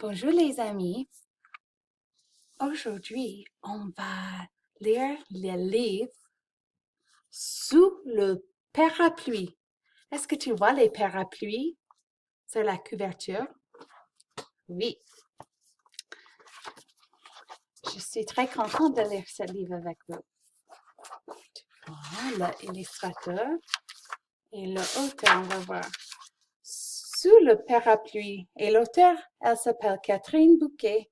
Bonjour les amis, aujourd'hui on va lire le livre Sous le parapluie. Est-ce que tu vois les parapluies sur la couverture? Oui, je suis très contente de lire ce livre avec vous. Voilà, l'illustrateur et l'auteur, on va voir. Sous le parapluie. Et l'auteur, elle s'appelle Catherine Bouquet.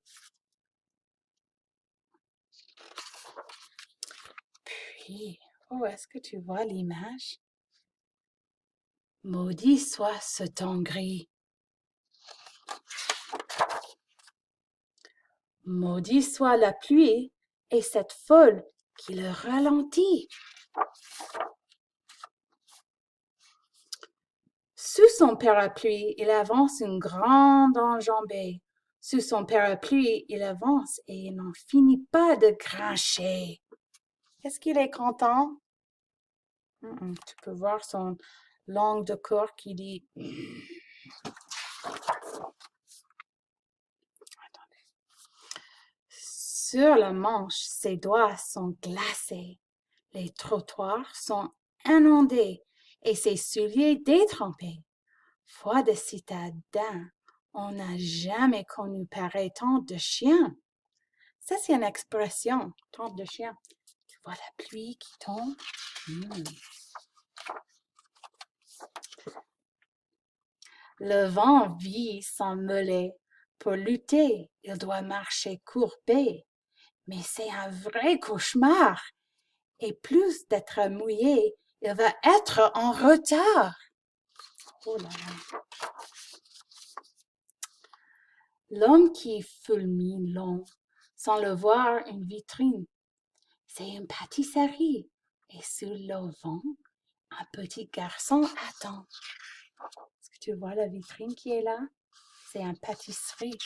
Puis, est-ce que tu vois l'image? Maudit soit ce temps gris. Maudit soit la pluie et cette foule qui le ralentit. Sous son parapluie, il avance une grande enjambée. Sous son parapluie, il avance et il n'en finit pas de grincher. Est-ce qu'il est content? Tu peux voir son langue de corps qui dit... Sur la manche, ses doigts sont glacés. Les trottoirs sont inondés et ses souliers détrempés. Foi de citadin, on n'a jamais connu pareil tant de chiens. Ça, c'est une expression, tant de chiens. Tu vois la pluie qui tombe? Le vent vit son mollet. Pour lutter, il doit marcher courbé. Mais c'est un vrai cauchemar. Et plus d'être mouillé, il va être en retard. Oh là là. L'homme qui fulmine long, sans le voir une vitrine, c'est une pâtisserie. Et sous l'auvent, un petit garçon attend. Est-ce que tu vois la vitrine qui est là? C'est une pâtisserie.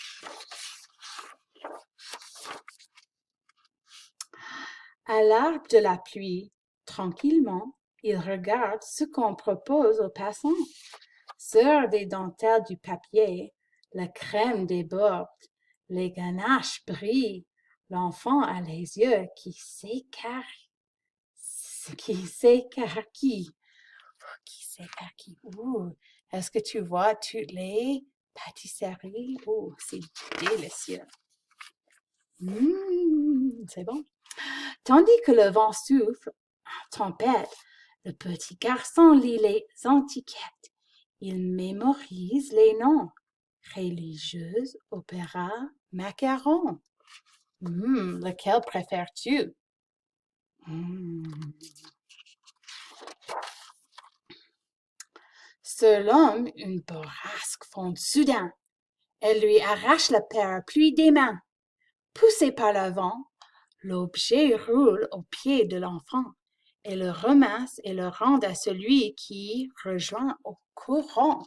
À l'arbre de la pluie, tranquillement, il regarde ce qu'on propose aux passants. Sur des dentelles du papier, la crème déborde, les ganaches brillent, l'enfant a les yeux qui s'écarquillent. Est-ce que tu vois toutes les pâtisseries? Oh, c'est délicieux. C'est bon. Tandis que le vent souffle en tempête, le petit garçon lit les étiquettes. Il mémorise les noms. Religieuse, opéra, macaron. Lequel préfères-tu? Sur l'homme, une bourrasque fonde soudain. Elle lui arrache le parapluie des mains. Poussé par le vent, l'objet roule aux pieds de l'enfant et le ramasse et le rend à celui qui rejoint au courant.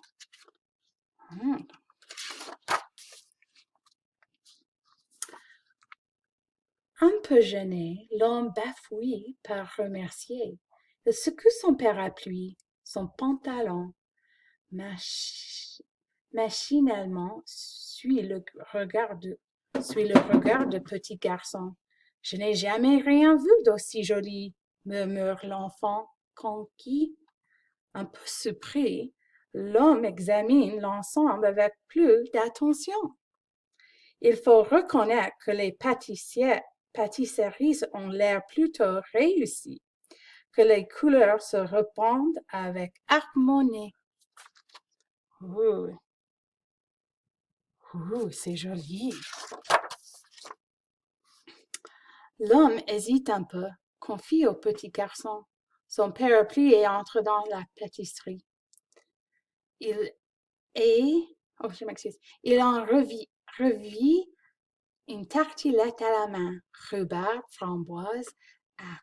Un peu gêné, l'homme bafouille par remercier. Il secoue son parapluie, son pantalon, machinalement suit le regard de petit garçon. Je n'ai jamais rien vu d'aussi joli, murmure l'enfant conquis. Un peu surpris, l'homme examine l'ensemble avec plus d'attention. Il faut reconnaître que les pâtisseries ont l'air plutôt réussies, que les couleurs se répandent avec harmonie. C'est joli. L'homme hésite un peu, confie au petit garçon son parapluie et entre dans la pâtisserie. Je m'excuse. Il en revit une tartilette à la main, rhubarbe, framboise,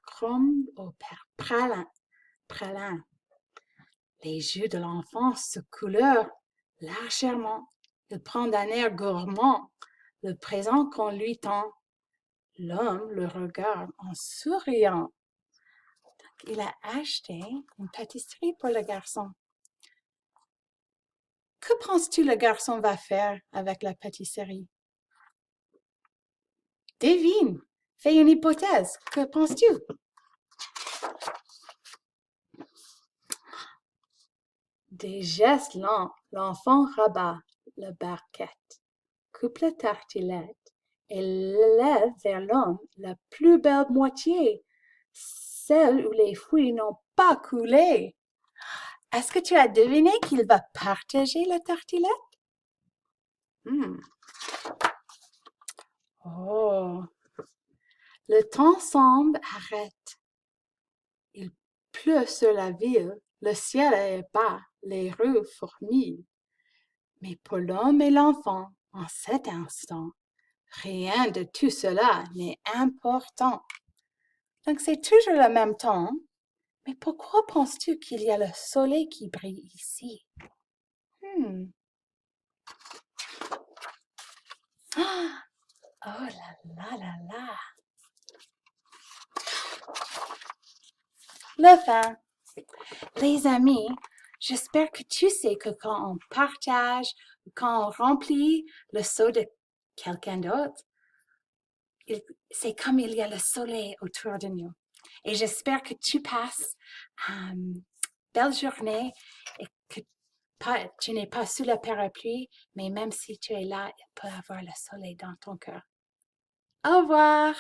crème au pralin. Les yeux de l'enfant se coulèrent légèrement. Il prend d'un air gourmand le présent qu'on lui tend. L'homme le regarde en souriant. Il a acheté une pâtisserie pour le garçon. Que penses-tu le garçon va faire avec la pâtisserie? Devine, fais une hypothèse. Que penses-tu? Des gestes lents, l'enfant rabat la barquette, coupe la tartelette et lève vers l'homme la plus belle moitié, celle où les fruits n'ont pas coulé. Est-ce que tu as deviné qu'il va partager la tartelette? Oh, le temps semble arrête. Il pleut sur la ville, le ciel est bas, les rues fourmillent. Mais pour l'homme et l'enfant, en cet instant, rien de tout cela n'est important. Donc c'est toujours le même temps. Mais pourquoi penses-tu qu'il y a le soleil qui brille ici? Ah, oh là là là là. Le fin. Les amis, j'espère que tu sais que quand on partage, quand on remplit le seau de quelqu'un d'autre, c'est comme il y a le soleil autour de nous. Et j'espère que tu passes une belle journée et que tu n'es pas sous la parapluie, mais même si tu es là, il peut y avoir le soleil dans ton cœur. Au revoir!